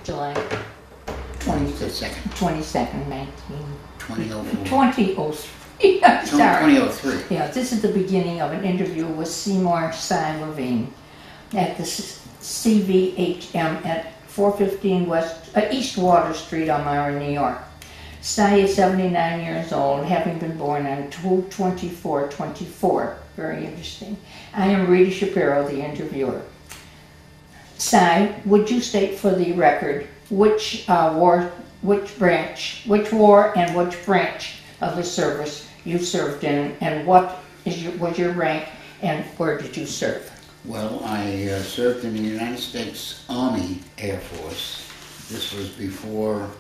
July 22nd, 2003. I'm sorry. 2003. Yeah, this is the beginning of an interview with Seymour Cy Levine at the CVHM at 415 East Water Street, Elmira, New York. Cy is 79 years old, having been born on 2/24/24. Very interesting. I am Rita Shapiro, the interviewer. Cy, would you state for the record which war and which branch of the service you served in, and what was your rank, and where did you serve? Well, I served in the United States Army Air Force. This was before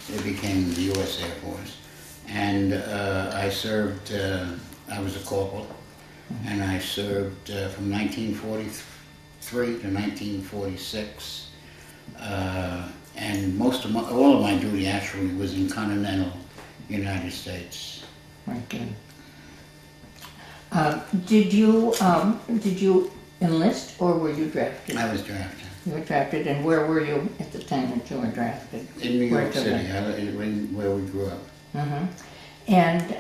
it became the U.S. Air Force. And I served, I was a corporal, and I served from 1943 to 1946. And all of my duty actually was in continental United States. Okay. Did you enlist, or were you drafted? I was drafted. You were drafted, and where were you at the time that you were drafted? In New York City, where we grew up. Mm-hmm. And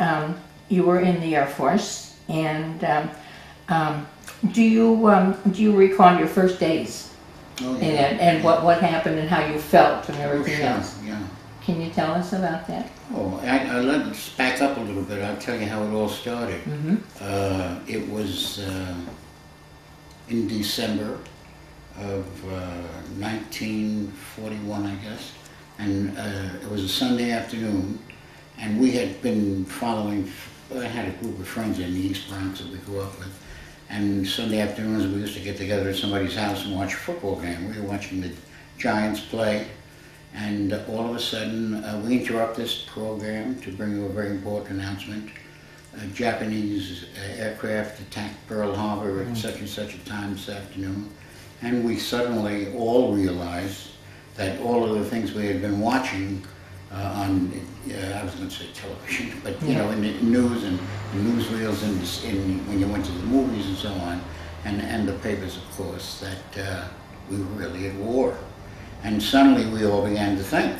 you were in the Air Force, and do you recall your first days? Oh, yeah. And what happened and how you felt and everything else? Yeah. Can you tell us about that? Oh, let's back up a little bit. I'll tell you how it all started. Mm-hmm. It was in December of 1941, I guess, and it was a Sunday afternoon, and we had been following, I had a group of friends in the East Bronx that we grew up with, and Sunday afternoons we used to get together at somebody's house and watch a football game. We were watching the Giants play, and all of a sudden we interrupt this program to bring you a very important announcement. A Japanese aircraft attacked Pearl Harbor at such and such a time this afternoon, and we suddenly all realized that all of the things we had been watching on, I was going to say television, but you know, in the news and newsreels and when you went to the movies and so on, and the papers, of course, that we were really at war. And suddenly we all began to think,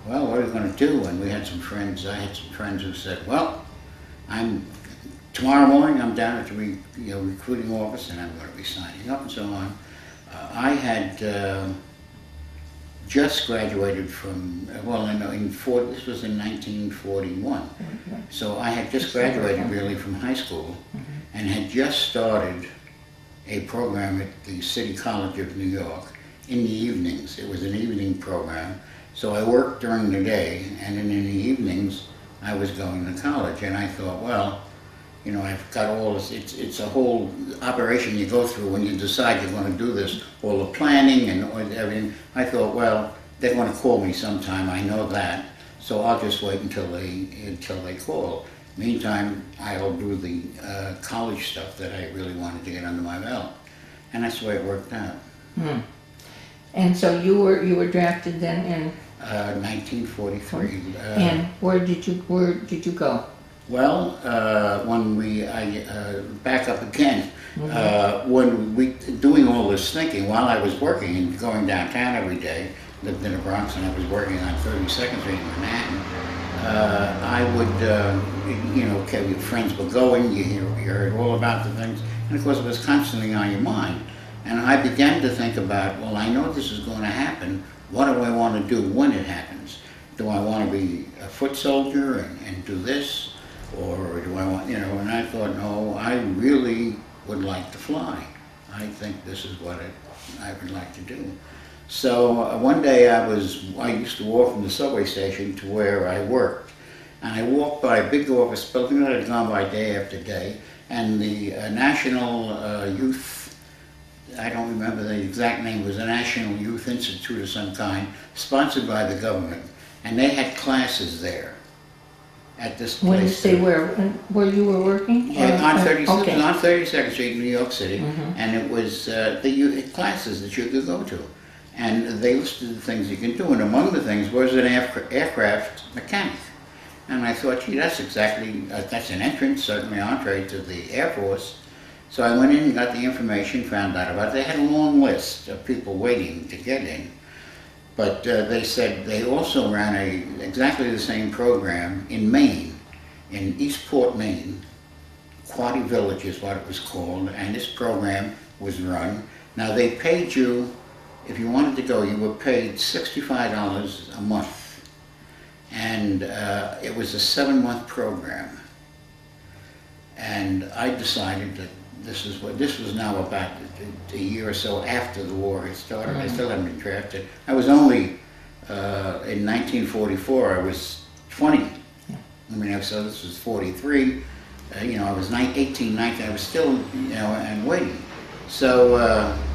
well, what are we going to do? And we had some friends, I had some friends who said, well, tomorrow morning I'm down at the recruiting office and I'm going to be signing up and so on. I had just graduated from, this was in 1941. So I had just graduated really from high school and had just started a program at the City College of New York in the evenings. It was an evening program. So I worked during the day, and then in the evenings I was going to college. And I thought, well, you know, I've got all this, it's a whole operation you go through when you decide you're going to do this, all the planning and everything. I thought, well, they're going to call me sometime, I know that, so I'll just wait until they call. Meantime, I'll do the college stuff that I really wanted to get under my belt. And that's the way it worked out. And so you were drafted then in 1943. And where did you go? Well, back up again, when doing all this thinking while I was working and going downtown every day, lived in the Bronx and I was working on 32nd Street in Manhattan, I would, your friends were going, you heard all about the things, and of course it was constantly on your mind. And I began to think about, well, I know this is going to happen, what do I want to do when it happens? Do I want to be a foot soldier and do this? Or do I want, and I thought, no, I really would like to fly. I think this is what I would like to do. So one day I used to walk from the subway station to where I worked. And I walked by a big office building that had gone by day after day, and the National Youth, I don't remember the exact name, it was a National Youth Institute of some kind, sponsored by the government. And they had classes there. At this place. When you say where you were working? Yeah, on 32nd Street in New York City, and it was the classes that you could go to. And they listed the things you can do, and among the things was an aircraft mechanic. And I thought, gee, that's an entrance, certainly entree to the Air Force. So I went in and got the information, found out about it. They had a long list of people waiting to get in. But they said they also ran exactly the same program in Maine, in Eastport, Maine. Quaddy Village is what it was called, and this program was run. Now they paid you, if you wanted to go, you were paid $65 a month, and it was a 7-month program. And I decided that this was now about a year or so after the war had started. I still hadn't been drafted. I was only, in 1944, I was 20. I mean, so this was 43. You know, I was 18, 19, I was still, you know, and waiting. So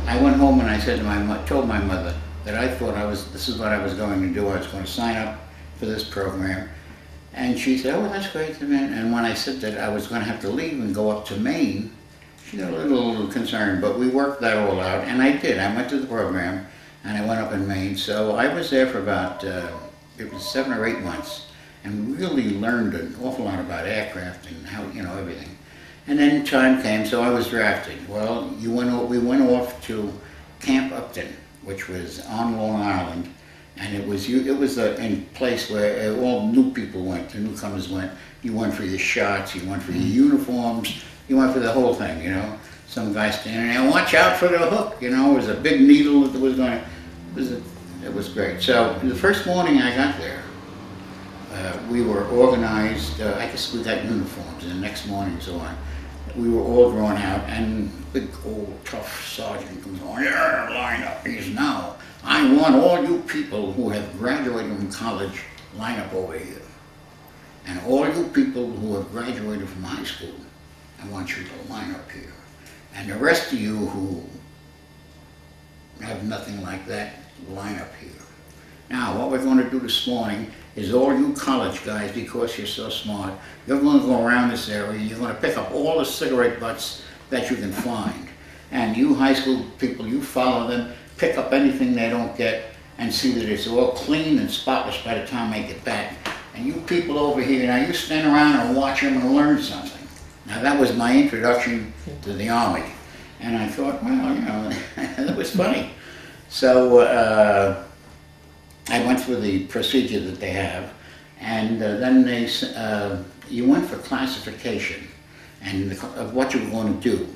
I went home and I said to told my mother that I thought this is what I was going to do. I was going to sign up for this program. And she said, oh, that's great. And when I said that I was going to have to leave and go up to Maine, she got a little concerned, but we worked that all out, and I did. I went to the program, and I went up in Maine. So I was there for about, it was 7 or 8 months, and really learned an awful lot about aircraft and how, you know, everything. And then time came, so I was drafted. Well, we went off to Camp Upton, which was on Long Island, and it was a place where all new people went, the newcomers went. You went for your shots, you went for your uniforms, you went for the whole thing, you know. Some guy standing there, watch out for the hook, you know. It was a big needle that was going to, it was great. So the first morning I got there, we were organized, I guess we got uniforms, and the next morning so on. We were all drawn out, and big old tough sergeant comes on, yeah, line up, he's now. I want all you people who have graduated from college, line up over here. And all you people who have graduated from high school, I want you to line up here. And the rest of you who have nothing like that, line up here. Now, what we're going to do this morning is all you college guys, because you're so smart, you're going to go around this area, you're going to pick up all the cigarette butts that you can find. And you high school people, you follow them, pick up anything they don't get, and see that it's all clean and spotless by the time they get back. And you people over here, now you stand around and watch them and learn something. Now that was my introduction to the Army. And I thought, well, you know, that was funny. So I went through the procedure that they have, and then you went for classification and of what you were going to do.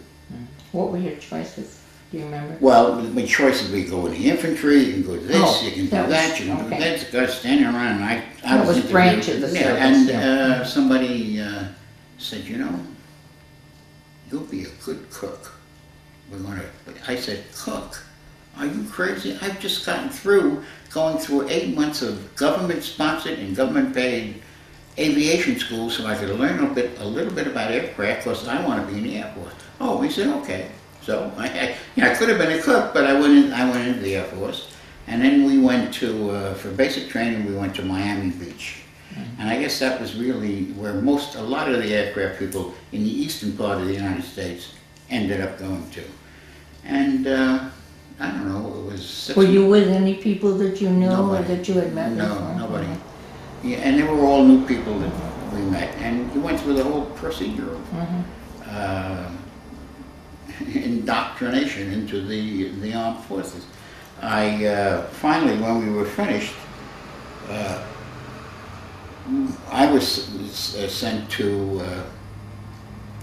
What were your choices? Do you remember? Well, my choices were go in the infantry, you can go to this, you can do that, you can do that. The guy standing around, and I was branch of the service. And somebody said, you know, you'll be a good cook. I said, cook? Are you crazy? I've just gotten through going through 8 months of government-sponsored and government-paid aviation school so I could learn a little bit about aircraft because I want to be in the Air Force. Oh, he said, okay. So I could have been a cook, but I went into the Air Force. And then we went to, for basic training, we went to Miami Beach. And I guess that was really where a lot of the aircraft people in the eastern part of the United States ended up going to. And I don't know, it was 6 Were you with any people that you knew Nobody. or that you had met before? No, nobody. Yeah, and they were all new people that we met. And you went through the whole procedure of indoctrination into the armed forces. I finally, when we were finished, I was sent to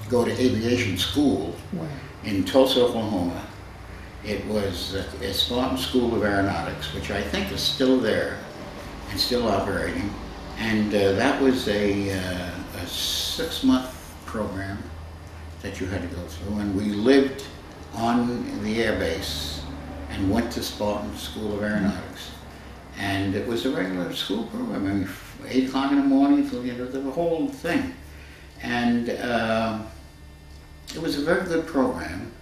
go to aviation school in Tulsa, Oklahoma. It was a Spartan School of Aeronautics, which I think is still there and still operating. And that was a 6-month program that you had to go through. And we lived on the air base and went to Spartan School of Aeronautics. And it was a regular school program. I mean, 8 o'clock in the morning, so, you know, the whole thing. And it was a very good program.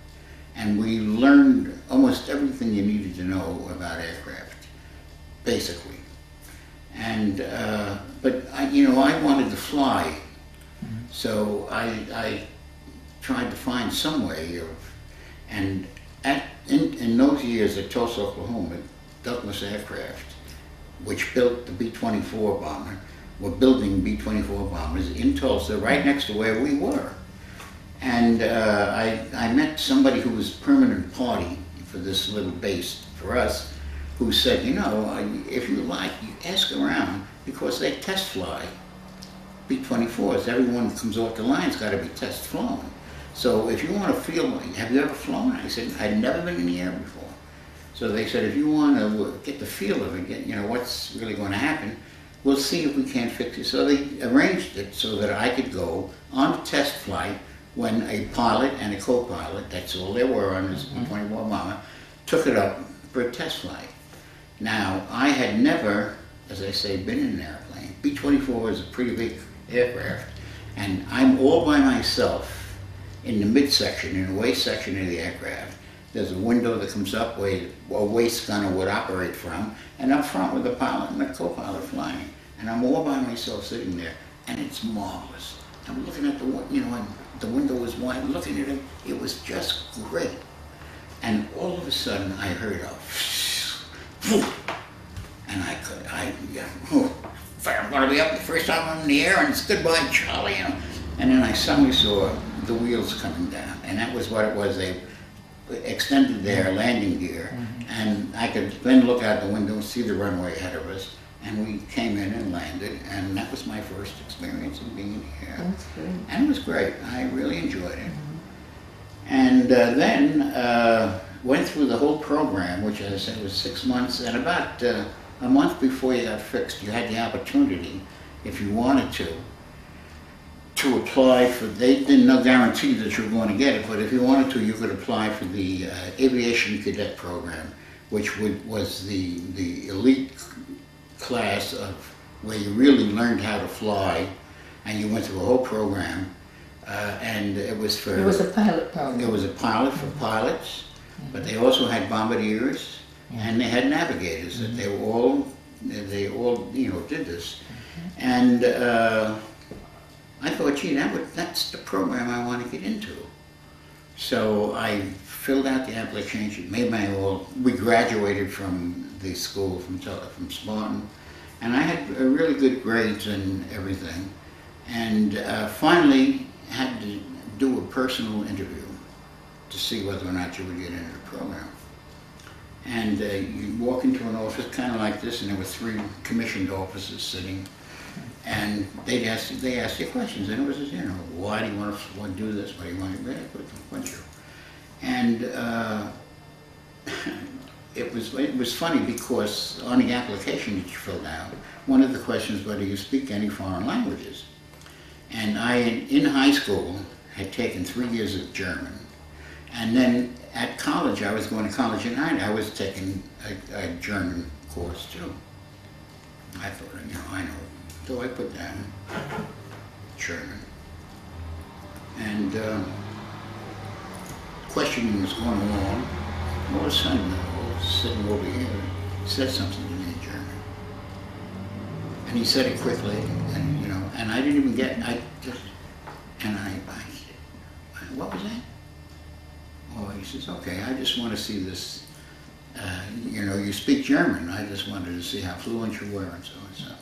And we learned almost everything you needed to know about aircraft, basically. And but I wanted to fly, so I tried to find some way of. And in those years at Tulsa, Oklahoma, Douglas Aircraft, which built the B-24 bomber, were building B-24 bombers in Tulsa, right next to where we were. And I met somebody who was permanent party for this little base for us, who said, if you like, you ask around, because they test fly B-24s. Everyone that comes off the line's got to be test flown. So if you want to feel, have you ever flown? I said, I'd never been in the air before. So they said, if you want to get the feel of it, get, what's really going to happen, we'll see if we can't fix it. So they arranged it so that I could go on a test flight when a pilot and a co-pilot, that's all there were on this B-24 bomber, took it up for a test flight. Now, I had never, as I say, been in an airplane. B-24 is a pretty big aircraft, and I'm all by myself in the midsection, in the waist section of the aircraft. There's a window that comes up where a waist gunner would operate from, and up front with the pilot and the co-pilot flying. And I'm all by myself sitting there, and it's marvelous. I'm looking at the and the window was wide, looking at it. It was just great. And all of a sudden, I heard a and I'm going to be up the first time I'm in the air, and it's goodbye, Charlie. And then I suddenly saw the wheels coming down, and that was what it was. They extended their landing gear, and I could then look out the window and see the runway ahead of us, and we came in and landed, and that was my first experience of being in the air. That's good. And it was great. I really enjoyed it. And then went through the whole program, which, as I said, was 6 months, and about a month before you got fixed, you had the opportunity, if you wanted to apply for, they didn't guarantee that you were going to get it, but if you wanted to, you could apply for the Aviation Cadet Program, which was the elite class of where you really learned how to fly, and you went through a whole program, and it was for... It was a pilot program. It was a pilot for pilots, but they also had bombardiers, and they had navigators, that they all did this. And I thought, gee, that's the program I want to get into. So I filled out the application, made we graduated from the school, from Spartan, and I had really good grades and everything. And finally had to do a personal interview to see whether or not you would get into the program. And you walk into an office kind of like this, and there were 3 commissioned officers sitting, and they asked you questions, and it was, why do you want to do this? Why do you want to do that? And it was funny, because on the application that you filled out, one of the questions was whether you speak any foreign languages. And I, in high school, had taken 3 years of German. And then at college, I was going to college at night, I was taking a German course too. I thought, I know. So I put down German. And questioning was going along. All of a sudden, I was sitting over here, said something to me in German. And he said it quickly, and and I didn't even get, I said, what was that? Oh, he says, okay, I just want to see this, you speak German. I just wanted to see how fluent you were and so on. So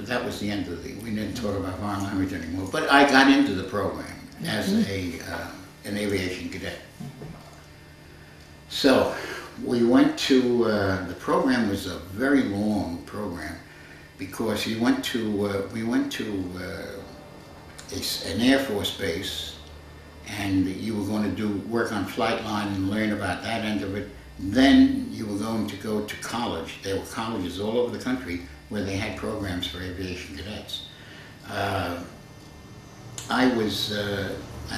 that was the end of we didn't talk about foreign language anymore. But I got into the program as an aviation cadet. So we went to, the program was a very long program, because we went to an Air Force base, and you were going to do work on flight line and learn about that end of it. Then you were going to go to college. There were colleges all over the country where they had programs for aviation cadets. I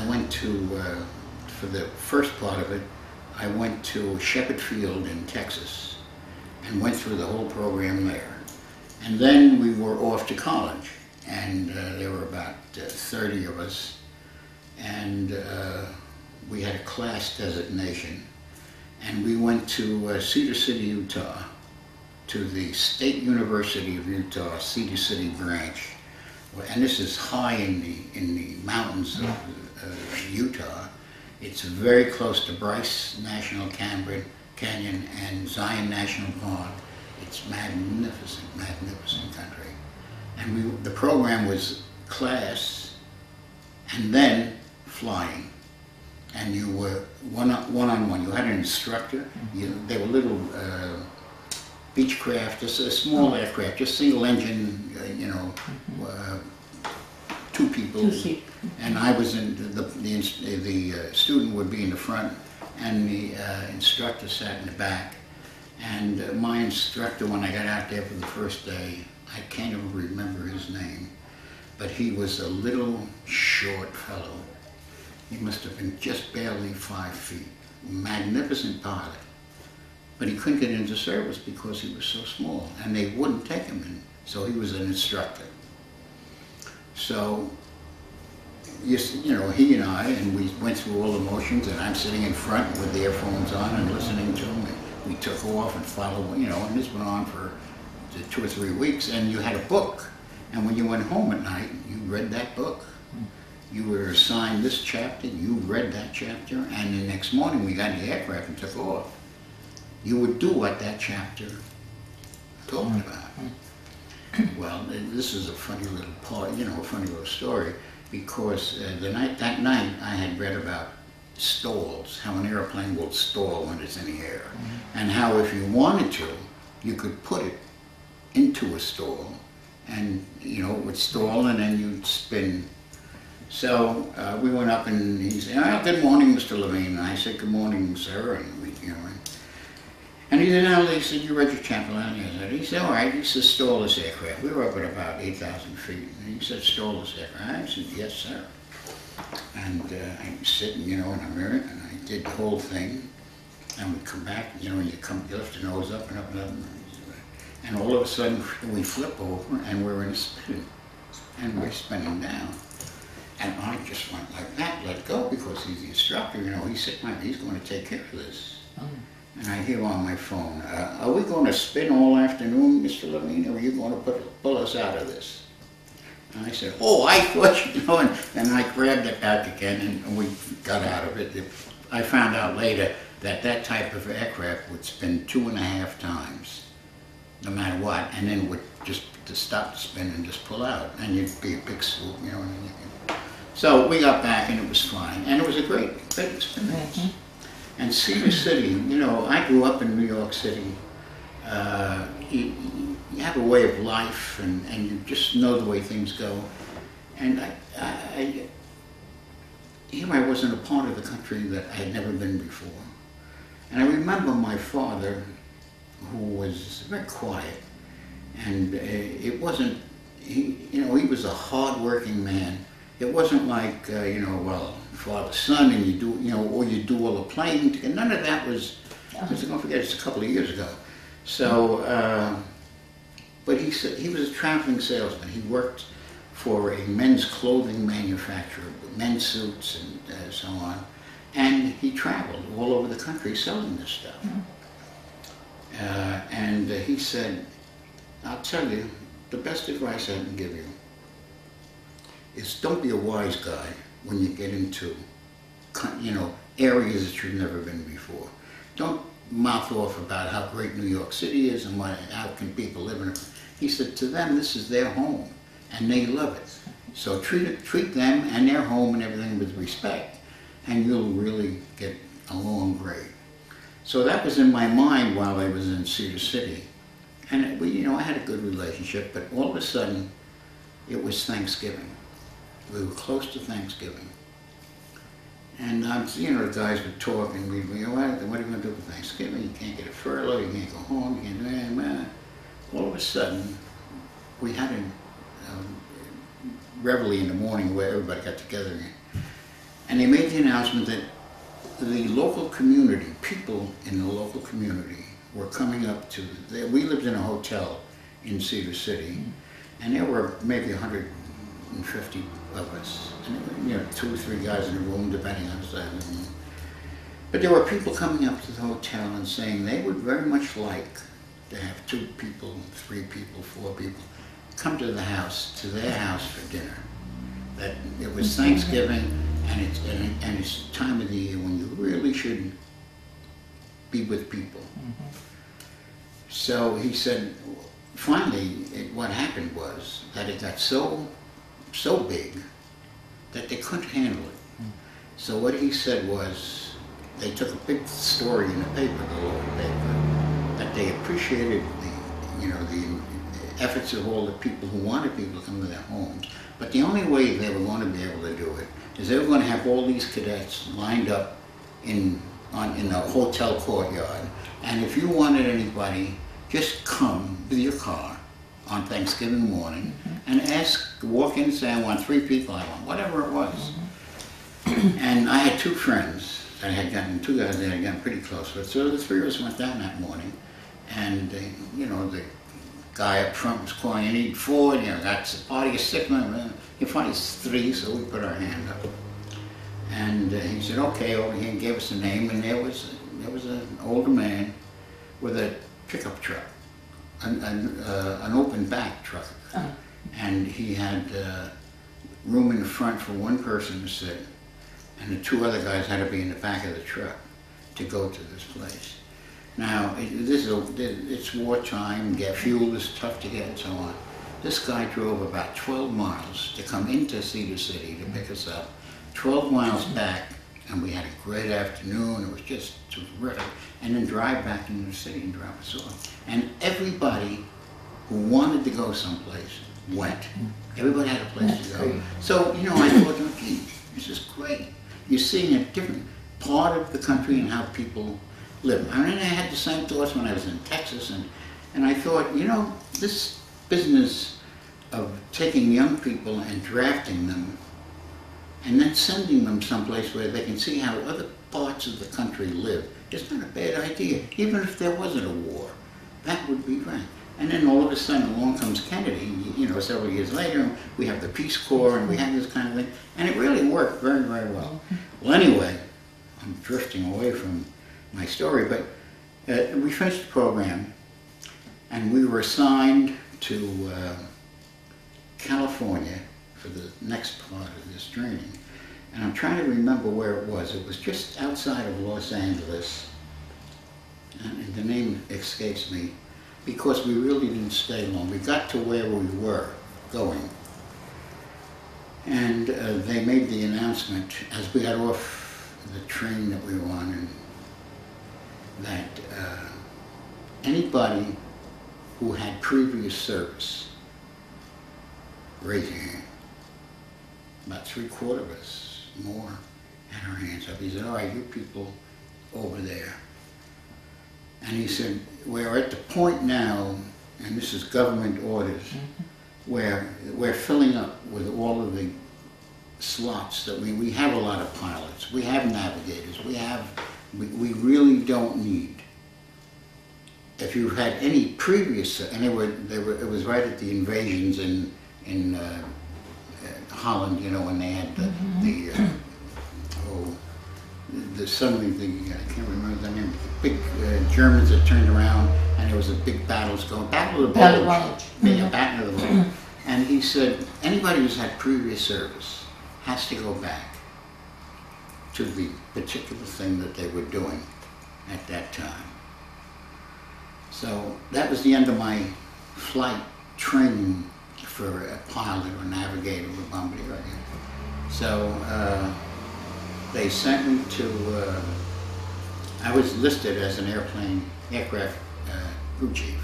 went to, for the first part of it, I went to Shepherd Field in Texas and went through the whole program there. And then we were off to college, and there were about 30 of us. And we had a class designation, and we went to Cedar City, Utah, to the State University of Utah, Cedar City branch, and this is high in the mountains of Utah. It's very close to Bryce National Canyon and Zion National Park. It's magnificent, magnificent country. And the program was class, and then flying. and you were one-on-one. You had an instructor. They were little Beechcraft, just a small aircraft, just single engine, two people. Two-seat. And I was in, the student would be in the front, and the instructor sat in the back. And my instructor, when I got out there for the first day, I can't even remember his name, but he was a little short fellow. He must have been just barely 5 feet. Magnificent pilot. But he couldn't get into service because he was so small, and they wouldn't take him in. So he was an instructor. So, he and I, and we went through all the motions, and I'm sitting in front with the earphones on and listening to him. We took off and followed, and this went on for 2 or 3 weeks, and you had a book. And when you went home at night, you read that book. You were assigned this chapter, you read that chapter, and the next morning we got in the aircraft and took off. You would do what that chapter talked about. Well, this is a funny little part, a funny little story, because that night I had read about stalls, how an airplane will stall when it's in the air, and how if you wanted to, you could put it into a stall, and it would stall, and then you'd spin. So we went up, and he said, "Oh, good morning, Mr. Levine." And I said, "Good morning, sir." And he said, "No," they said, "You read your chapter out." He said, "All right." He said, "Stall this aircraft." We were up at about 8,000 feet. And he said, "Stall this aircraft." I said, "Yes, sir." And I was sitting, in a mirror, and I did the whole thing. And we'd come back, and you lift your nose up and up and up. And all of a sudden, we flip over, and we're in a spin. And we're spinning down. And I just went like that, let go, because he's the instructor, he's going to take care of this. And I hear on my phone, "Are we going to spin all afternoon, Mr. Levine, or are you going to pull us out of this?" And I said, "Oh, I thought, and I grabbed it back again, and we got out of it. I found out later that type of aircraft would spin 2.5 times, no matter what, and then would just to stop the spin and just pull out, and you'd be a big swoop, So we got back, and it was fine, and it was a great experience. And Cedar City, I grew up in New York City. You have a way of life, and you just know the way things go. And here I was in a part of the country that I had never been before. And I remember my father, who was very quiet, and it wasn't, he was a hard-working man. It wasn't like, father, son, and you do, or you do all the playing. None of that was, don't forget, it's a couple of years ago. So, but he said he was a traveling salesman. He worked for a men's clothing manufacturer, men's suits and so on. And he traveled all over the country selling this stuff. And he said, "I'll tell you, the best advice I can give you is don't be a wise guy when you get into, areas that you've never been before. Don't mouth off about how great New York City is and how can people live in it." He said, "To them, this is their home, and they love it. So treat them and their home and everything with respect, and you'll really get along great." So that was in my mind while I was in Cedar City. And I had a good relationship, but all of a sudden, it was Thanksgiving. We were close to Thanksgiving. And the guys would talk, and we'd go, "What are you going to do for Thanksgiving? You can't get a furlough, you can't go home, you can't do that." All of a sudden, we had a reveille in the morning where everybody got together. And they made the announcement that the local community, people in the local community, were coming up to, we lived in a hotel in Cedar City, and there were maybe 150 of us, and 2 or 3 guys in the room, depending on the size. But there were people coming up to the hotel and saying they would very much like to have 2 people, 3 people, 4 people come to their house for dinner. That it was Thanksgiving, and it's time of the year when you really should be with people. So he said, finally, what happened was that it got so big that they couldn't handle it. So what he said was, they took a big story in the paper, the local paper, that they appreciated the efforts of all the people who wanted people to come to their homes. But the only way they were going to be able to do it is they were going to have all these cadets lined up in a hotel courtyard. And if you wanted anybody, just come with your car on Thanksgiving morning and walk in and say, I want 3 people, I want whatever it was. And I had 2 friends that I had gotten, 2 guys that I had gotten pretty close with. So the 3 of us went down that morning, and the guy up front was calling, you need 4, that's a party of 6 men. He finally 3, so we put our hand up. And he said, okay, over here, and gave us a name, and there was an older man with a pickup truck, an open back truck. Oh. And he had room in the front for 1 person to sit, and the 2 other guys had to be in the back of the truck to go to this place. Now, it's wartime, fuel is tough to get and so on. This guy drove about 12 miles to come into Cedar City to pick us up, 12 miles back, and we had a great afternoon. It was just terrific. And then drive back into the city and drop us off. And everybody who wanted to go someplace went. Everybody had a place to go. So, I thought, okay, this is great. You're seeing a different part of the country and how people live. I mean, I had the same thoughts when I was in Texas, and I thought, this business of taking young people and drafting them and then sending them someplace where they can see how other parts of the country live, it's not a bad idea. Even if there wasn't a war, that would be right. And then all of a sudden along comes Kennedy, several years later, we have the Peace Corps and we have this kind of thing, and it really worked very, very well. Well, anyway, I'm drifting away from my story, but we finished the program, and we were assigned to California for the next part of this training. And I'm trying to remember where it was. It was just outside of Los Angeles, and the name escapes me, because we really didn't stay long. We got to where we were going, and they made the announcement as we got off the train that we were on, and that anybody who had previous service, raise your hand. About 3/4 of us, more, had our hands up. He said, all right, you people over there. And he said, we're at the point now, and this is government orders, where we're filling up with all of the slots that we have a lot of pilots, we have navigators, we really don't need. If you've had any previous, and it was right at the invasions in Holland, when they had I can't remember the name, the big Germans that turned around, and there was a big battles going, Battle of the Bulge. Yeah, Battle of the Bulge. And he said, anybody who's had previous service has to go back to the particular thing that they were doing at that time. So that was the end of my flight training for a pilot or navigator or bombardier. So they sent me to, I was listed as an aircraft crew chief.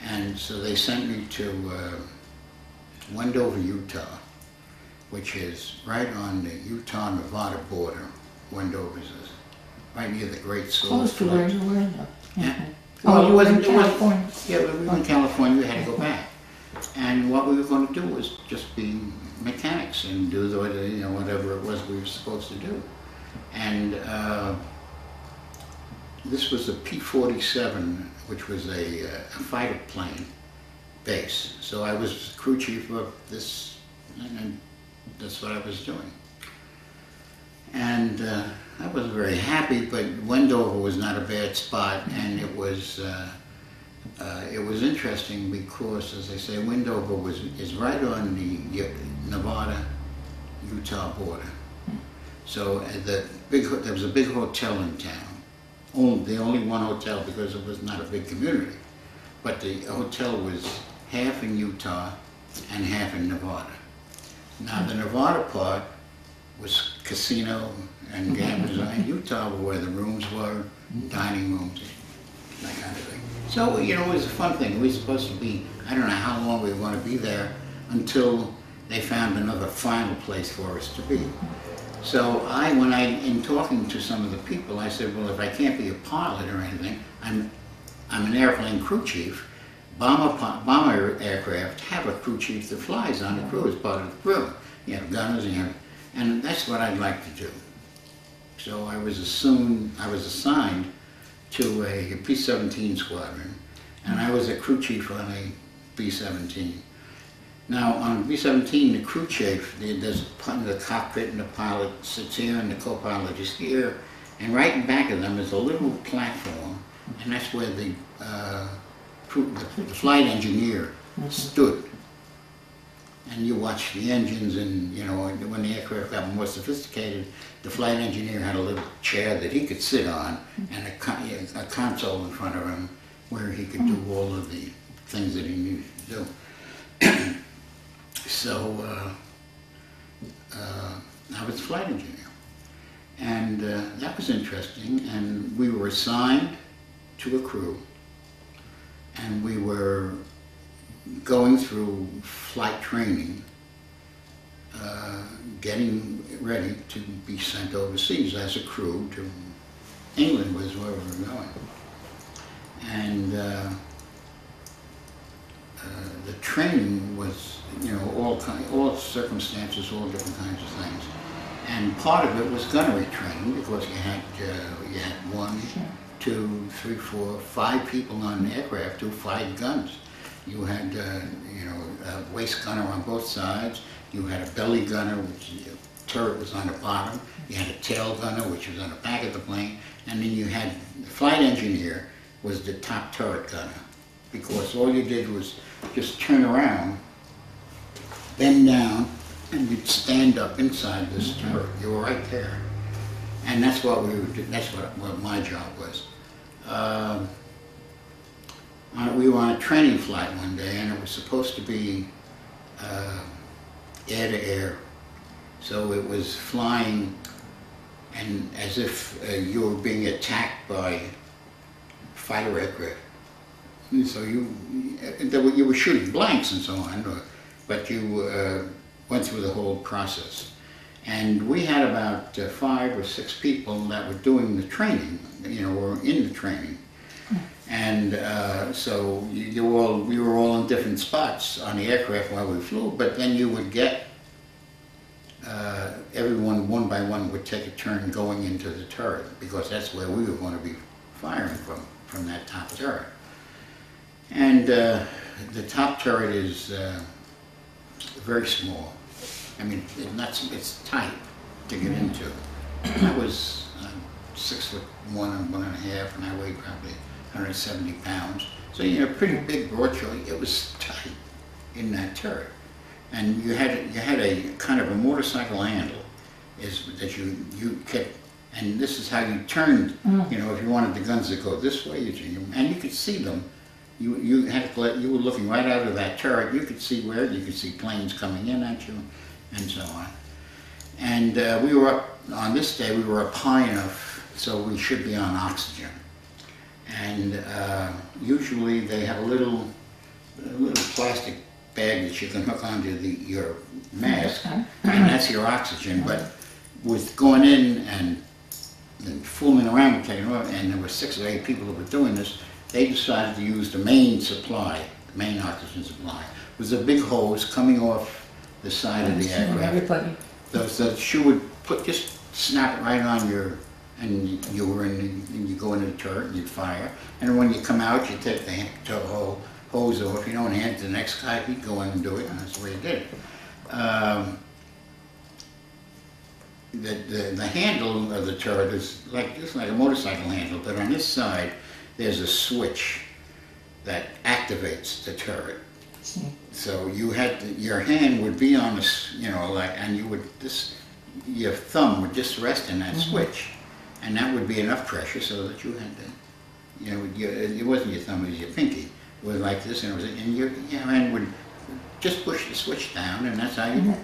And so they sent me to Wendover, Utah, which is right on the Utah-Nevada border. Wendover is right near the Great Salt Lake. Close to where you were, though. Yeah. Well, you were in California. Yeah, we were in California, we had to go back. And what we were going to do was just be mechanics and do whatever it was we were supposed to do. And this was a P-47, which was a fighter plane base. So I was crew chief of this, and that's what I was doing. And I wasn't very happy, but Wendover was not a bad spot, and it was interesting because, as I say, Wendover is right on the Nevada-Utah border. So there was a big hotel in town, the only one hotel because it was not a big community. But the hotel was half in Utah and half in Nevada. Now the Nevada part was casino and gamblers in Utah were where the rooms were, dining rooms, that kind of thing. So, you know, it was a fun thing. We were supposed to be, I don't know how long we were going to be there until they found another final place for us to be. So in talking to some of the people, I said, well, if I can't be a pilot or anything, I'm an airplane crew chief. Bomber aircraft have a crew chief that flies on the crew as part of the crew. You have gunners and that's what I'd like to do. So I was assigned to a B-17 squadron, and I was a crew chief on a B-17. Now, on B-17, the crew chief, there's the cockpit, and the pilot sits here, and the co-pilot is here, and right in back of them is a little platform, and that's where the flight engineer stood. And you watch the engines, and you know, when the aircraft got more sophisticated, the flight engineer had a little chair that he could sit on, and a console in front of him where he could do all of the things that he needed to do. So I was a flight engineer, and that was interesting. And we were assigned to a crew, and we were going through flight training, getting ready to be sent overseas as a crew to England, was where we were going. And the training was, you know, all circumstances, all different kinds of things. And part of it was gunnery training, because you had 1, 2, 3, 4, 5 people on the aircraft who fired guns. You had, you know, a waist gunner on both sides. You had a belly gunner, which the turret was on the bottom. You had a tail gunner, which was on the back of the plane. And then you had the flight engineer was the top turret gunner, because all you did was just turn around, bend down, and you'd stand up inside this turret. You were right there. And that's what we were doing. That's what my job was. We were on a training flight one day, and it was supposed to be air-to-air. So it was flying, and as if you were being attacked by fighter aircraft. And so you were shooting blanks and so on, but you went through the whole process. And we had about 5 or 6 people that were doing the training, you know, were in the training. And so we were all in different spots on the aircraft while we flew, but then you would get, everyone one by one would take a turn going into the turret, because that's where we were going to be firing from that top turret. And the top turret is very small. I mean, it's tight to get into. I was 6'1" and 1.5", and I weighed probably 170 pounds. So, you know, pretty big, broad shoulder. It was tight in that turret. And you had a kind of a motorcycle handle that you kept, and this is how you turned, you know, if you wanted the guns to go this way, and you could see them. You were looking right out of that turret. You could see you could see planes coming in at you, and so on. And we were up, on this day, we were up high enough so we should be on oxygen. And usually they have a little plastic bag that you can hook onto your mask, and that's your oxygen. But with going in and fooling around with taking off, and there were 6 or 8 people who were doing this, they decided to use the main supply, the main oxygen supply. It was a big hose coming off the side of the aircraft. The shoe would just snap it right on your, and you go into the turret and you'd fire. And when you come out, you take the hose off, you know, and hand it to the next guy. He'd go in and do it, and that's the way he did it. The handle of the turret is just like a motorcycle handle, but on this side there's a switch that activates the turret. So your hand would be on this, you know, and your thumb would just rest in that switch, and that would be enough pressure so that you had to, you know, it wasn't your thumb, it was your pinky. It was like this, and your hand would just push the switch down, and that's how you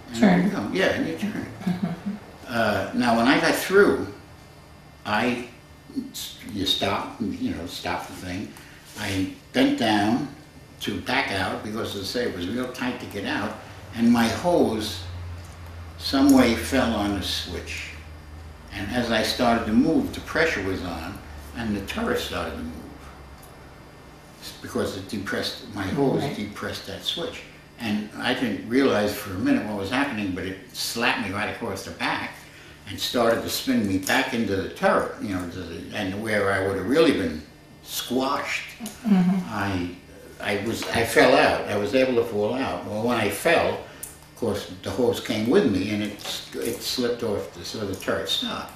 And Turn. there you go. Yeah, and you turn. Now, when I got through, you stop, stop the thing. I bent down to back out because, as I say, it was real tight to get out, and my hose some way fell on the switch. And as I started to move, the pressure was on, and the turret started to move because it depressed, my hose depressed that switch. And I didn't realize for a minute what was happening, but it slapped me right across the back and started to spin me back into the turret, and where I would have really been squashed. I fell out. I was able to fall out. Well, when I fell, of course, the hose came with me, and it slipped off, so the turret stopped.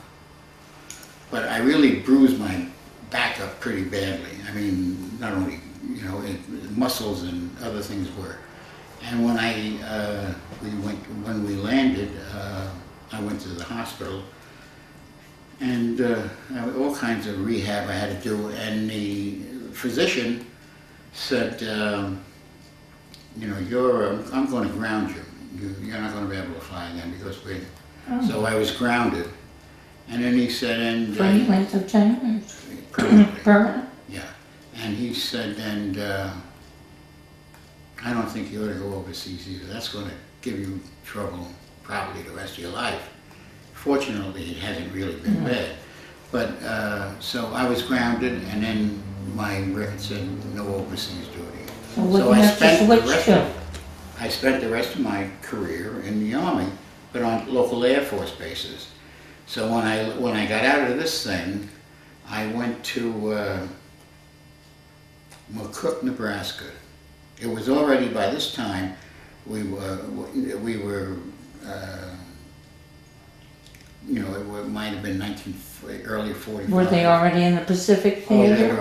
But I really bruised my back up pretty badly. I mean, not only muscles and other things were. And when when we landed, I went to the hospital, and all kinds of rehab I had to do. And the physician said, I'm going to ground you. You're not going to be able to fly again because we. So I was grounded, and then he said, and for any length of time, permanently. Permanent. Yeah, and he said, and I don't think you ought to go overseas either. That's going to give you trouble probably the rest of your life. Fortunately, it hasn't really been bad. But so I was grounded, and then my record said no overseas duty. So I spent the rest of my career in the Army, but on local Air Force bases. So when I got out of this thing, I went to McCook, Nebraska. It was already, by this time, we were it might have been early 45. Were they already in the Pacific Theater?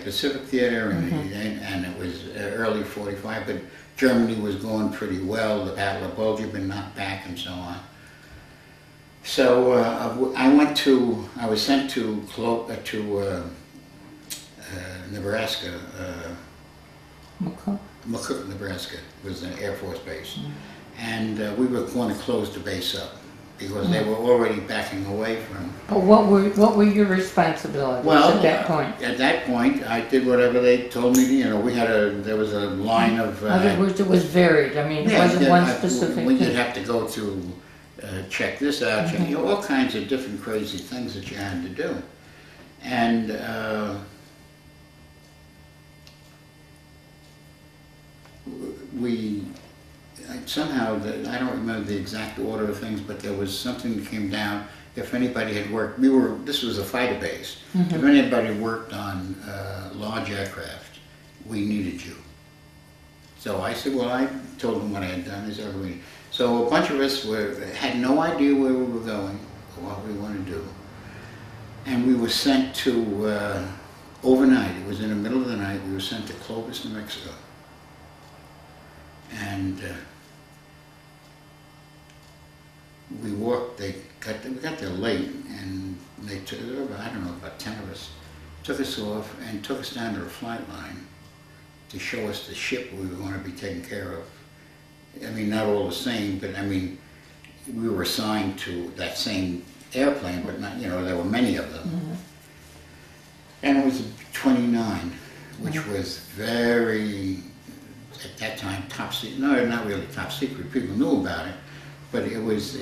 Pacific Theater, and it was early 45, but Germany was going pretty well. The Battle of Bulge had been knocked back and so on. So I was sent to Nebraska, McCook, Nebraska was an Air Force base. And we were going to close the base up because they were already backing away from. But what were your responsibilities at that point? At that point, I did whatever they told me to. There was a line of. In other words, it was varied. I mean, it wasn't one specific We thing. did have to go to check this out, check, all kinds of different crazy things that you had to do. And somehow, I don't remember the exact order of things, but there was something that came down. If anybody had worked, this was a fighter base. If anybody worked on large aircraft, we needed you. So I said, well, I told them what I had done. So a bunch of us had no idea where we were going or what we wanted to do. And we were sent to, overnight, it was in the middle of the night, we were sent to Clovis, New Mexico. And we got there late, and they took, I don't know, about 10 of us, took us off and took us down to the flight line to show us the ship we were going to be taken care of. I mean, not all the same, but I mean, we were assigned to that same airplane, but not, there were many of them. And it was a 29, which was very, at that time, top secret. No, not really top secret. People knew about it, but it was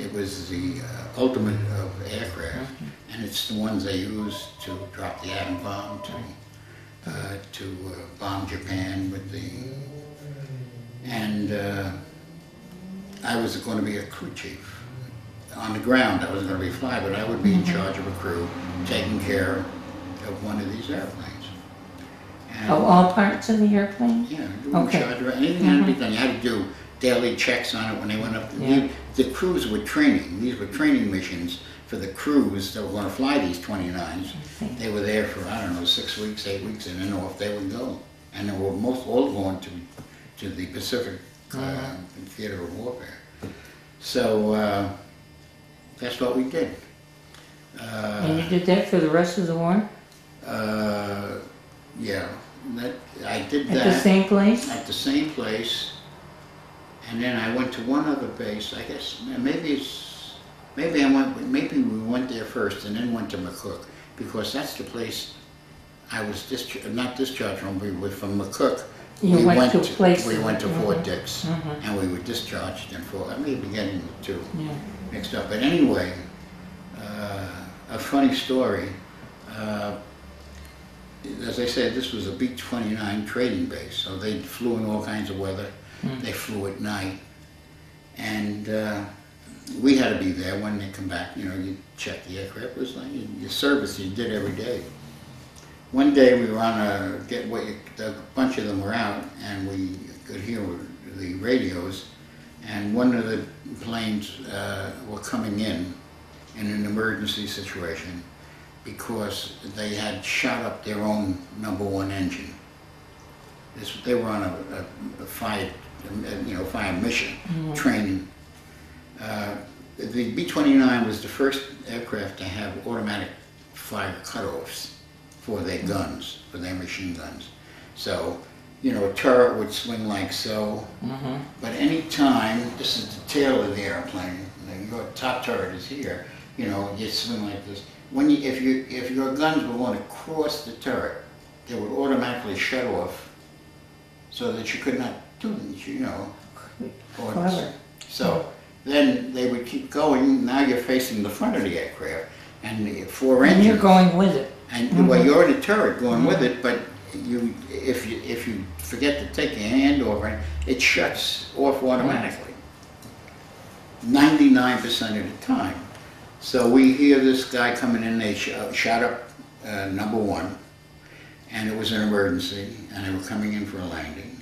the ultimate of aircraft, and it's the ones they used to drop the atom bomb, to bomb Japan with and I was going to be a crew chief. On the ground, I wasn't going to be flying, but I would be in charge of a crew, taking care of one of these airplanes. And all parts of the airplane? Yeah, in charge of anything had to be done. You had to do daily checks on it when they went up. The crews were training. These were training missions for the crews that were going to fly these 29s. They were there for, I don't know, 6 weeks, 8 weeks, and then off they would go. And they were all going to the Pacific Theater of Warfare. So that's what we did. And you did that for the rest of the war? Yeah, I did that. At the same place? At the same place. And then I went to one other base. I guess maybe we went there first and then went to McCook, because that's the place I was not discharged from. We were from McCook. We went to Fort Dix, and we were discharged in Fort. I may be getting the two mixed up, but anyway, a funny story. As I said, this was a B-29 trading base, so they flew in all kinds of weather. They flew at night, and we had to be there when they come back. You know, you check the aircraft. It was like your service you did every day. One day we were on a getaway. A bunch of them were out, and we could hear the radios. And one of the planes were coming in an emergency situation, because they had shot up their own #1 engine. They were on a fire mission training. The B-29 was the first aircraft to have automatic fire cutoffs for their guns, for their machine guns. So, you know, a turret would swing like so, but any time, this is the tail of the airplane, your top turret is here, you know, you swing like this. If your guns were going to cross the turret, they would automatically shut off, so that you could not do them, you know. So then they would keep going. Now you're facing the front of the aircraft, and the 4 engines. And you're going with it. And well, you're in a turret going with it, but if you forget to take your hand over it shuts off automatically. 99% of the time. So we hear this guy coming in. They shot up #1, and it was an emergency, and they were coming in for a landing.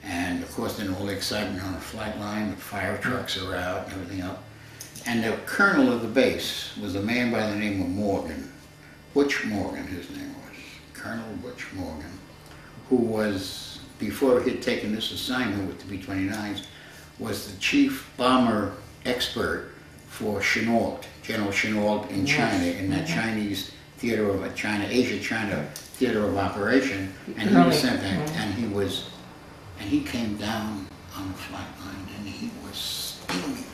And of course, then all the excitement on the flight line, the fire trucks are out and everything else. And the colonel of the base was a man by the name of Morgan, Butch Morgan, his name was, Colonel Butch Morgan, who was, before he had taken this assignment with the B-29s, was the chief bomber expert for Chennault, General Chennault in China, in that Chinese theater of Asia-China theater of operation. And he was sent back, and he came down on the flight line, and he was steaming.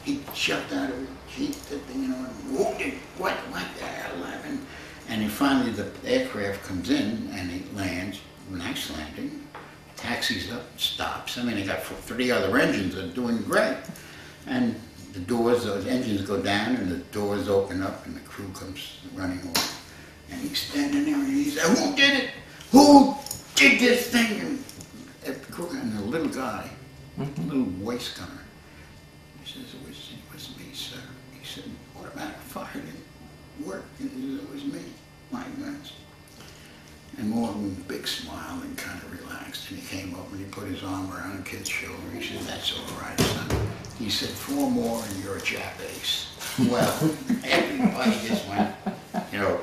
He jumped out of his jeep, you know, and wounded. What the hell happened? And finally the aircraft comes in, and it lands, nice landing, taxis up, stops. I mean, they got 3 other engines that are doing great. And the doors, those engines go down, and the doors open up, and the crew comes running over. And he's standing there, and he said, "Who did it? Who did this thing?" And the little guy, little waist gunner, he says, it was me, sir. He said, automatic fire didn't work. He said, it was me, my guns. And Morgan, big smile, and kind of relaxed, and he came up and he put his arm around the kid's shoulder. He said, "That's all right, son." He said, 4 more and you're a Jap ace. Well, everybody just went, you know.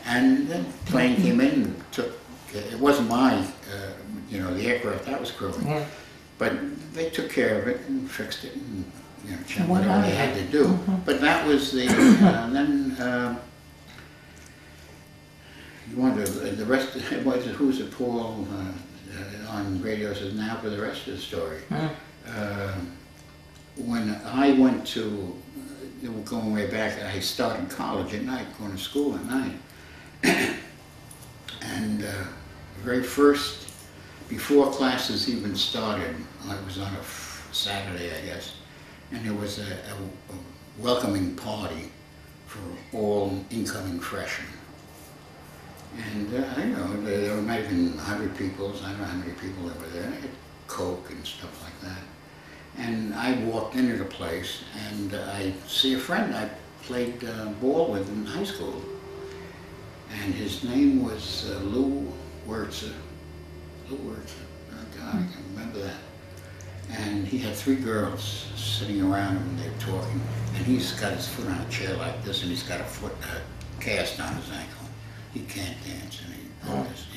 And then the plane came in and took, it wasn't my, you know, the aircraft that was crewing, but they took care of it and fixed it and, you know, whatever they had to do. But that was the, then, you wonder, the rest, who's it, Paul on radio says, now for the rest of the story. When I went to, going way back, I started college at night, going to school at night. And the very first, before classes even started, it was on a Saturday, I guess, and there was a welcoming party for all incoming freshmen. And I don't know, there might have been 100 people, I don't know how many people there were there. I had Coke and stuff like that. And I walked into the place, and I see a friend I played ball with in high school. And his name was Lou Wurtzer. Lou Wurtzer. Oh God, I can remember that. And he had 3 girls sitting around him, and they were talking. And he's got his foot on a chair like this, and he's got a foot cast on his ankle. He can't dance, and he,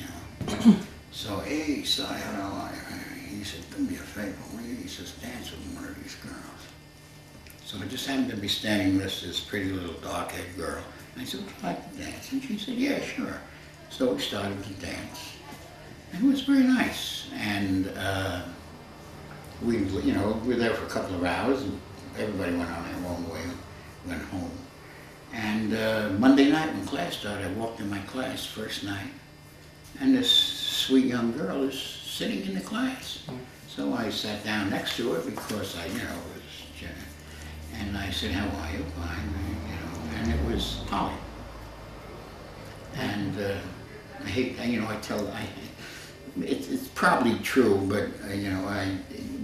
you know. So, hey, Sayonara, he said, do me a favor, will you? He says, dance with one of these girls. So I just happened to be standing with this pretty little dark-haired girl. And I said, would you like to dance? And she said, yeah, sure. So we started to dance. And it was very nice. And we were there for a couple of hours, and everybody went on their own way, went home. And Monday night when class started, I walked in my class first night, and this sweet young girl is sitting in the class. So I sat down next to her because I, was, and I said, "How are you?" "Fine," and it was Polly. And I hate, it's probably true, but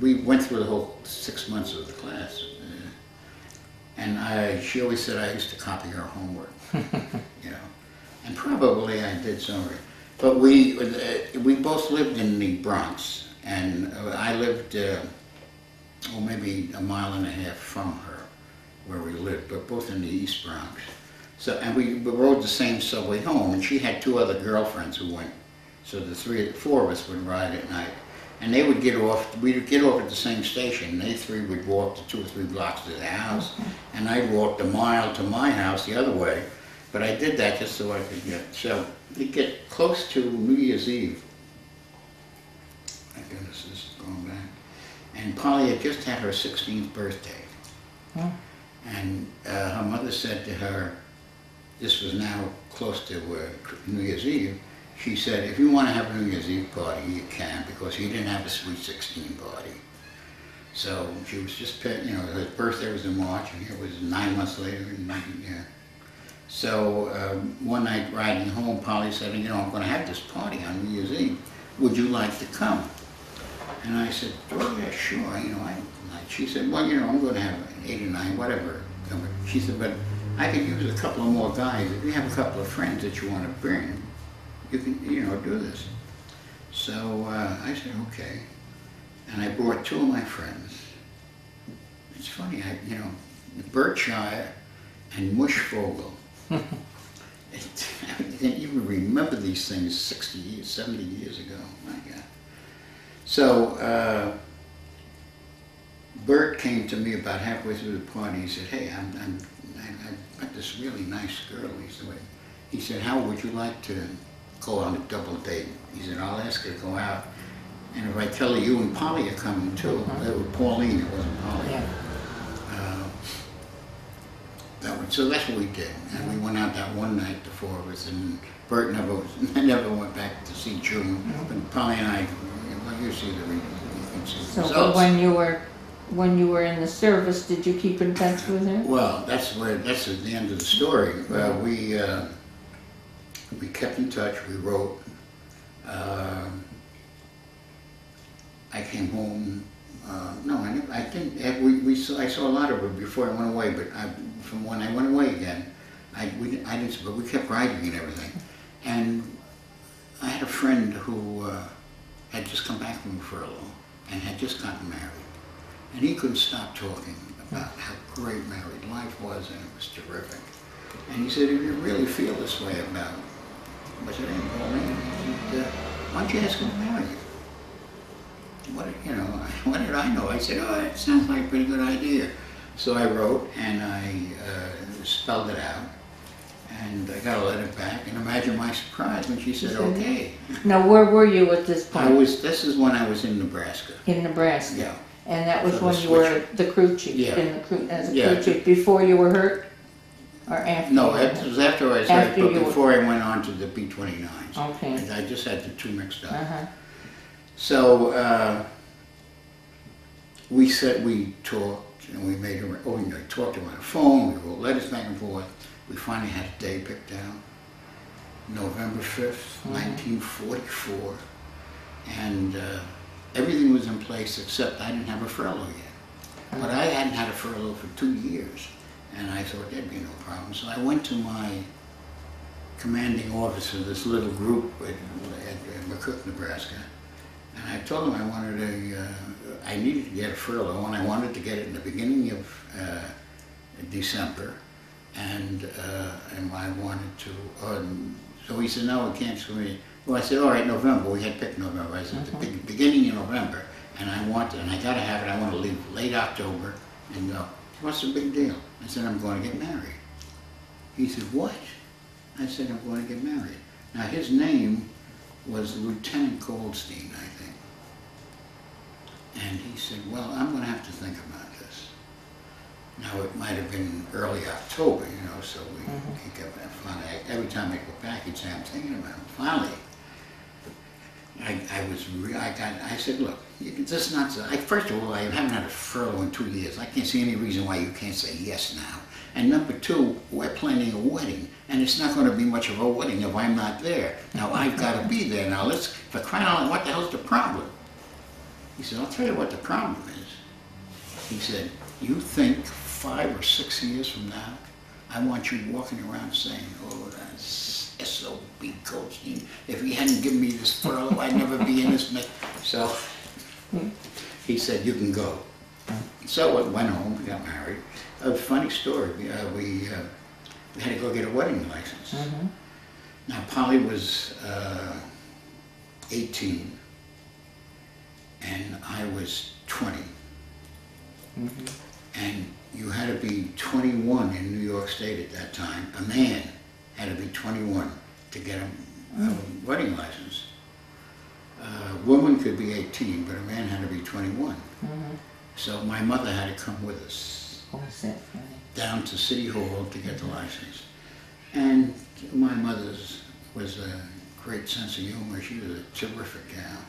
we went through the whole 6 months of the class, and she always said I used to copy her homework, and probably I did some of it. But we both lived in the Bronx, and I lived maybe a mile and a half from her, where we lived, but both in the East Bronx. So, and we rode the same subway home, and she had two other girlfriends who went. So the four of us would ride at night, and they would get off. We would get off at the same station. They three would walk the 2 or 3 blocks to the house, and I'd walk the mile to my house the other way. But I did that just so I could get. So we get close to New Year's Eve. My goodness, this is going back. And Polly had just had her 16th birthday, and her mother said to her, this was now close to New Year's Eve, she said, "If you want to have a New Year's Eve party, you can," because he didn't have a Sweet 16 party. So she was just, his birthday was in March, and it was 9 months later. So one night riding home, Polly said, "I'm going to have this party on New Year's Eve. Would you like to come?" And I said, "Oh, yeah, sure. She said, "Well, I'm going to have 8 or 9, whatever." She said, "But I could use a couple of more guys. If you have a couple of friends that you want to bring, you can, do this." So I said, "Okay." And I brought 2 of my friends. It's funny, Berkshire and Mush Fogel. I didn't even remember these things 60 years, 70 years ago. My God. So Bert came to me about halfway through the party. He said, "Hey, I've got this really nice girl." He said, "How would you like to go on a double date?" He said, "I'll ask her to go out, and if I tell her you and Polly are coming too," it was Pauline, it wasn't Polly. Yeah. So that's what we did, and we went out that one night, the 4 of us, and Bert never went back to see Chemung, but Polly and I, you see the So results. When you were in the service, did you keep in touch with her? Well, that's the end of the story. We kept in touch. We wrote. I came home. No, I didn't. I saw a lot of her before I went away. But from when I went away again, I didn't. But we kept writing and everything. And I had a friend who had just come back from a furlough and had just gotten married, and he couldn't stop talking about how great married life was, and it was terrific. And he said, "If you really feel this way about," I said, "Hey, Pauline, why don't you ask him to marry you?" What did I know? I said, "Oh, it sounds like a pretty good idea." So I wrote, and I spelled it out, and I got a letter back, and imagine my surprise when she said, "Okay." Now, where were you at this point? This is when I was in Nebraska. In Nebraska? Yeah. And that was when you were the crew chief? Yeah. As a crew chief, before you were hurt? Or after? No, it was after I was hurt, but before I went on to the B-29s. Okay. I just had the 2 mixed up. So, we talked, and we made talked on the phone, we wrote letters back and forth. We finally had a day picked out, November 5th, 1944, and everything was in place except I didn't have a furlough yet. But I hadn't had a furlough for 2 years, and I thought there'd be no problem. So I went to my commanding officer, this little group at McCook, Nebraska, and I told him I needed to get a furlough, and I wanted to get it in the beginning of December, and I wanted to. So he said, "No, it can't." Well, I said, "All right, November." We had picked November. I said, "The beginning of November," and I got to have it. I want to leave late October, and what's the big deal? I said, "I'm going to get married." He said, "What?" I said, "I'm going to get married." Now his name was Lieutenant Goldstein, I think. And he said, well, I'm going to have to think about this. Now, it might have been early October, you know, so he kept finally, every time I go back, he'd say, I'm thinking about it. Finally, I said, look, this is not, first of all, I haven't had a furlough in 2 years. I can't see any reason why you can't say yes now. And number two, we're planning a wedding, and it's not going to be much of a wedding if I'm not there. Now, I've got to be there. Now, for crying out loud, what the hell's the problem? He said, I'll tell you what the problem is. He said, you think 5 or 6 years from now, I want you walking around saying, oh, that's SOB Goldstein. If he hadn't given me this furlough, I'd never be in this mess. So he said, you can go. So I went home, we got married. A funny story, we had to go get a wedding license. Now, Polly was 18, and I was 20. And you had to be 21 in New York State at that time. A man had to be 21 to get a wedding license. A woman could be 18, but a man had to be 21. So my mother had to come with us down to City Hall to get the license. And my mother's was a great sense of humor. She was a terrific gal.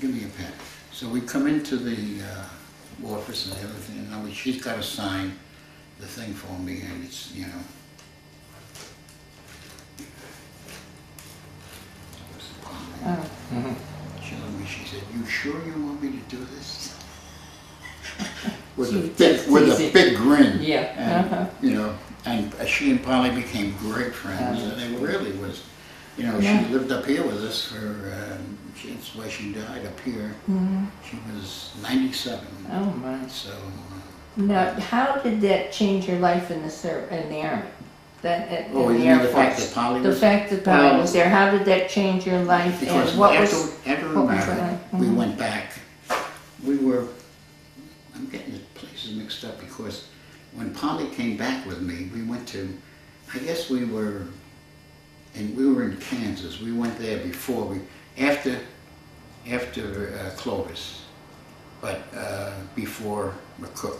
Give me a pen. So we come into the office and everything, and she's got to sign the thing for me, and it's, you know. She looked at me, she said, you sure you want me to do this? with a big grin. Yeah. And, you know, and she and Polly became great friends, and it really was, you know, she lived up here with us for, that's why she died up here. She was 97. Oh my. So. Now, how did that change your life in the Army? That Oh, you mean the fact that Polly was? The fact that Polly was there. How did that change your life? Because and what after we married, we went back. We were, I'm getting the places mixed up because when Polly came back with me, we went to, I guess we were in Kansas. We went there before after Clovis, but before McCook.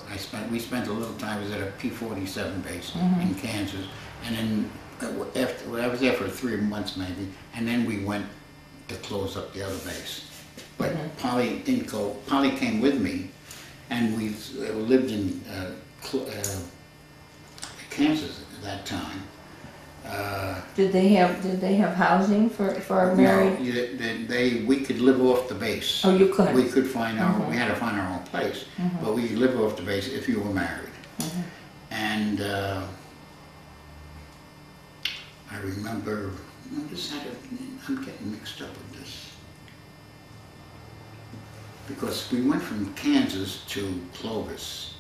We spent a little time. I was at a P-47 base in Kansas, and then I was there for 3 months maybe, and then we went to close up the other base. But Polly didn't go. Polly came with me, and we lived in Kansas at that time. Did they have housing for married? No, we could live off the base. Oh, you could. We could find we had to find our own place, but we could live off the base if you were married. And I remember, I'm getting mixed up with this because we went from Kansas to Clovis,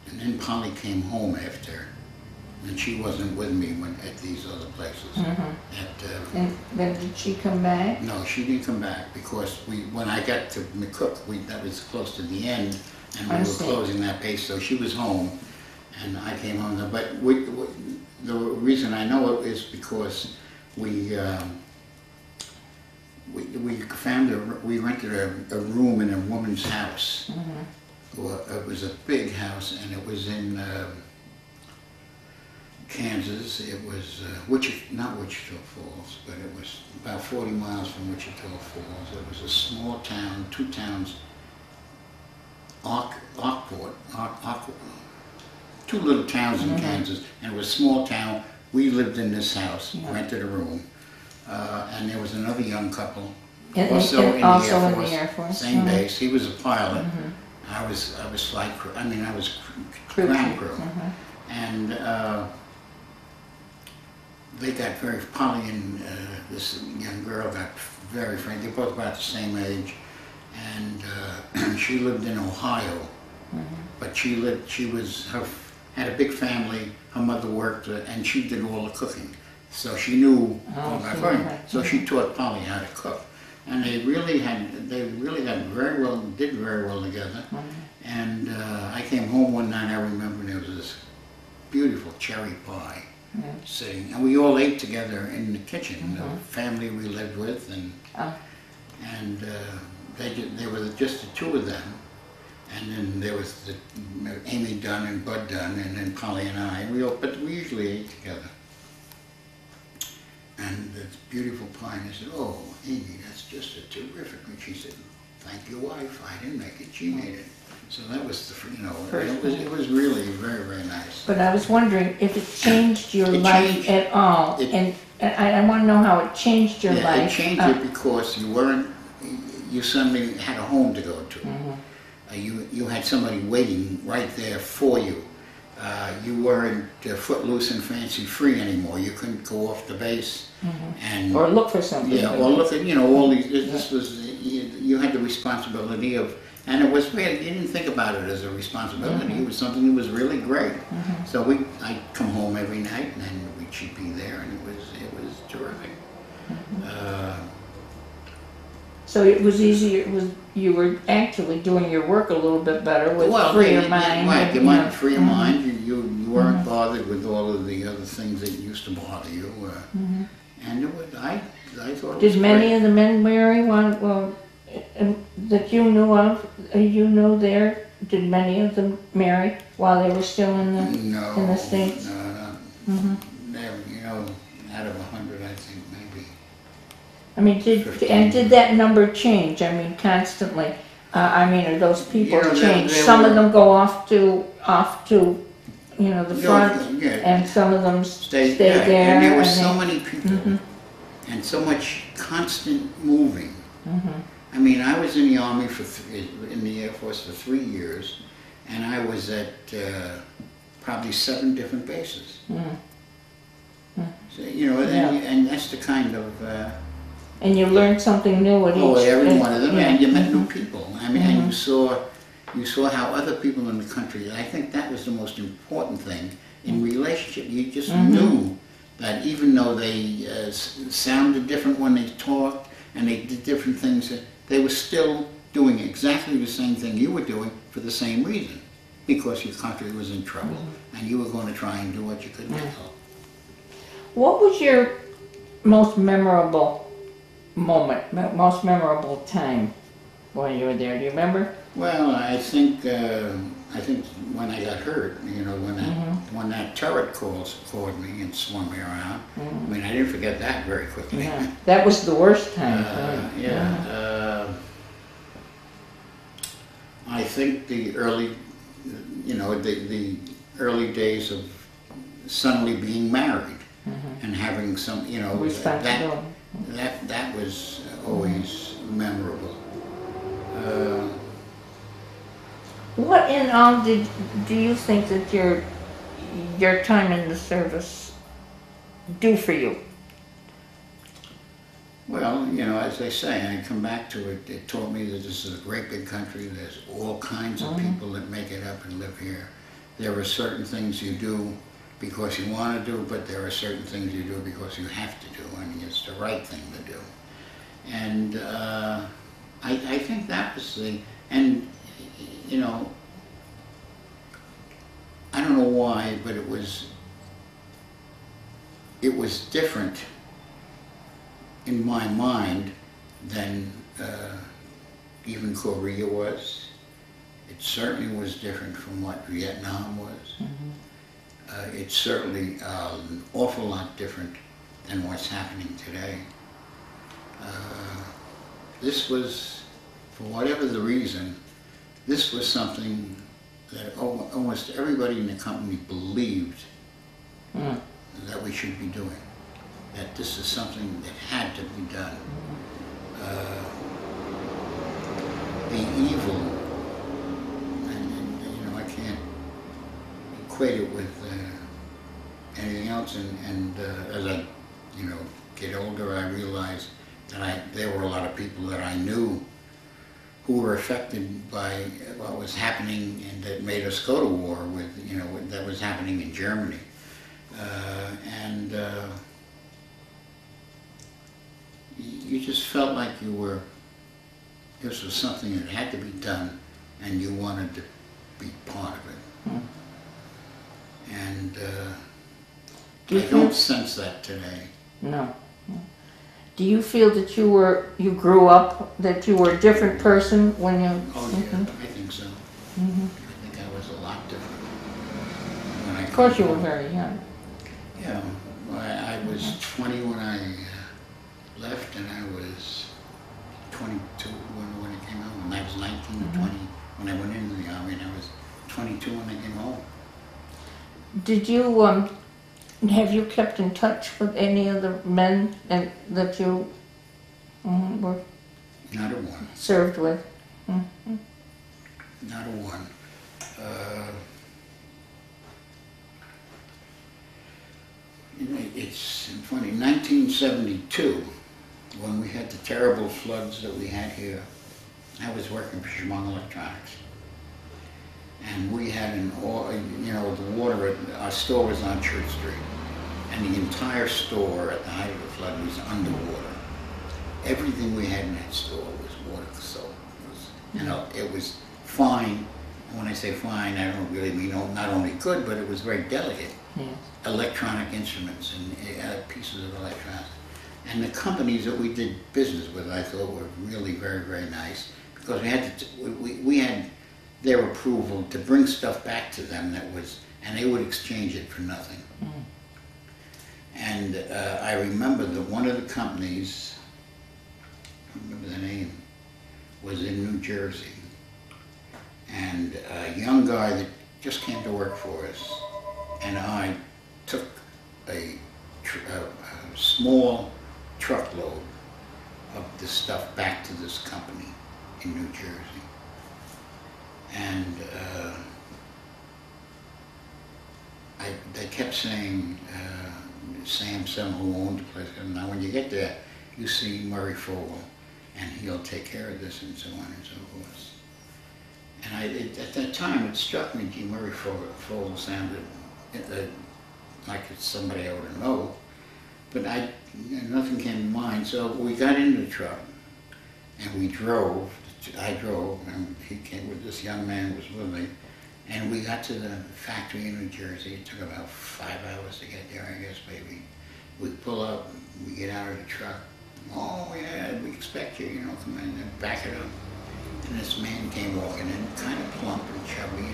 and then Polly came home after. And she wasn't with me at these other places. And then did she come back? No, she didn't come back because when I got to McCook, that was close to the end, and we were closing that base, so she was home, and I came home. But the reason I know it is because we rented a room in a woman's house. It was a big house, and it was in Kansas. It was not Wichita Falls, but it was about 40 miles from Wichita Falls. It was a small town, 2 towns, Arkport, 2 little towns in Kansas, and it was a small town. We lived in this house, rented a room, and there was another young couple, also in the Air Force, same base. He was a pilot. I was flight crew. I mean, I was ground crew, and. They got Polly and this young girl got very friendly. They're both about the same age, and she lived in Ohio, but had a big family. Her mother worked, and she did all the cooking, so she knew all about cooking. So she taught Polly how to cook, and they really did very well together. And I came home one night. I remember there was this beautiful cherry pie. Sitting, and we all ate together in the kitchen. The family we lived with, and there were just the two of them, and then there was Amy Dunn and Bud Dunn, and then Polly and I. But we usually ate together. And this beautiful pie, and I said, "Oh, Amy, that's just a terrific." And she said, "Thank your wife. I didn't make it. She made it." So that was it was really very, very nice. But I was wondering if it changed your life at all, and I want to know how it changed your life. It changed it because you suddenly had a home to go to. You had somebody waiting right there for you. You weren't footloose and fancy free anymore. You couldn't go off the base or look for something. Yeah, or look at all these. This was you had the responsibility of. And it was really, you didn't think about it as a responsibility. It was something that was really great. So I'd come home every night, and then she'd be there, and it was terrific. So it was easier. You were actually doing your work a little bit better with freer mind. Right, you might free your mind. You weren't bothered with all of the other things that used to bother you. And it was I thought. Did many of the men marry? That you knew of, there, did many of them marry while they were still in the States? No. Never, out of 100, I think maybe. I mean, did that number change? I mean, constantly. Are those people change? Some of them go off to the front, and some of them stay there. And there were so many people, and so much constant moving. I mean, I was in the Army in the Air Force for 3 years, and I was at probably 7 different bases. So, and that's the kind of. And you learned something new at each. Every one of them, and you met new people. I mean, and you saw how other people in the country. I think that was the most important thing in relationship. You just knew that even though they sounded different when they talked and they did different things. They were still doing exactly the same thing you were doing for the same reason, because your country was in trouble, and you were going to try and do what you could to help. What was your most memorable moment, most memorable time while you were there? Do you remember? Well, I think when I got hurt, when that turret caught me and swung me around. I mean, I didn't forget that very quickly. Yeah. That was the worst time. I think the early days of suddenly being married and having some, that was always memorable. What in all do you think that your time in the service do for you? Well, as I say, I come back to it. It taught me that this is a great big country. There's all kinds of people that make it up and live here. There are certain things you do because you want to do, but there are certain things you do because you have to do. I mean, it's the right thing to do. And I think that was I don't know why, but it was different in my mind than even Korea was. It certainly was different from what Vietnam was. It's certainly an awful lot different than what's happening today. This was, for whatever the reason, this was something that almost everybody in the company believed that we should be doing. That this is something that had to be done. The evil, and I can't equate it with anything else. And as I, get older, I realized that there were a lot of people that I knew who were affected by what was happening and that made us go to war with, that was happening in Germany. You just felt like this was something that had to be done, and you wanted to be part of it. And I don't sense that today. No. Do you feel that you grew up, that you were a different person when you? Oh yeah, I think so. I think I was a lot different when I. Of course, you were very young. Yeah, I was 20 when I left, and I was 22 when I came home. And I was 19 or 20 when I went into the Army, and I was 22 when I came home. Did you have you kept in touch with any of the men that you were Not a one. served with? Not a one. It's funny, 1972, when we had the terrible floods that we had here, I was working for Chemung Electronics. And we had the water at our store was on Church Street. And the entire store at the height of the flood was underwater. Everything we had in that store was water soaked. It was fine. When I say fine, I don't really mean not only good, but it was very delicate. Electronic instruments and pieces of electronics. And the companies that we did business with, I thought, were really very, very nice, because we had their approval to bring stuff back to them and they would exchange it for nothing. And I remember that one of the companies, I don't remember the name, was in New Jersey. And a young guy that just came to work for us, and I took a small truckload of the stuff back to this company in New Jersey. And they kept saying, Sam who owned the place, now when you get there, you see Murray Fogel, and he'll take care of this, and so on and so forth. And at that time, it struck me, gee, Murray Fogel sounded like it's somebody I ought to know, but nothing came to mind. So we got in the truck, and we drove. I drove, and he came with this young man was with me, and we got to the factory in New Jersey. It took about 5 hours to get there, I guess, maybe. We pull up, we get out of the truck. Oh yeah, we expect you, come in and back it up. And this man came walking in, kind of plump and chubby,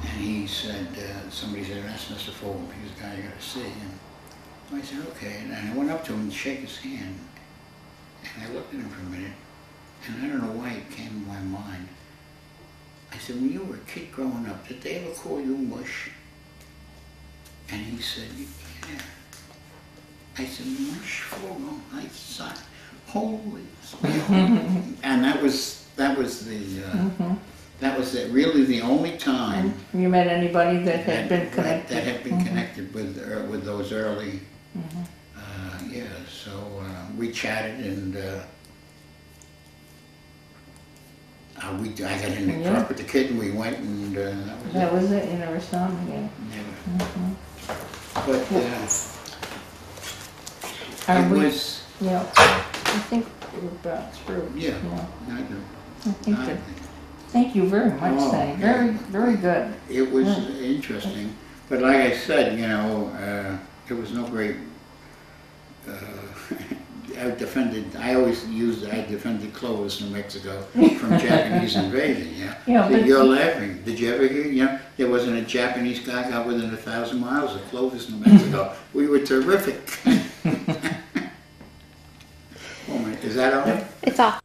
And he said, somebody said, that's Mr. Fogel, he's the guy you got to see. And I said, okay. And I went up to him and shake his hand. And I looked at him for a minute. And I don't know why it came to my mind. I said, when you were a kid growing up, did they ever call you Mush? And he said, yeah. I said, Mush Fogel. I said, holy smell. And that was really the only time. You met anybody that had been connected? That had been connected with those early, so we chatted, and I got in the truck with the kid, and we went, and that was it. You never saw him again. Never. But I think we're about through. Yeah, I do. Thank you very much, Sam. Very, very good. It was interesting, but like I said, it was no great. I defended Clovis, New Mexico from Japanese invasion, Yeah, so you're laughing. Did you ever hear, there wasn't a Japanese guy got within 1,000 miles of Clovis, New Mexico. We were terrific. Oh my, is that all right? It's off.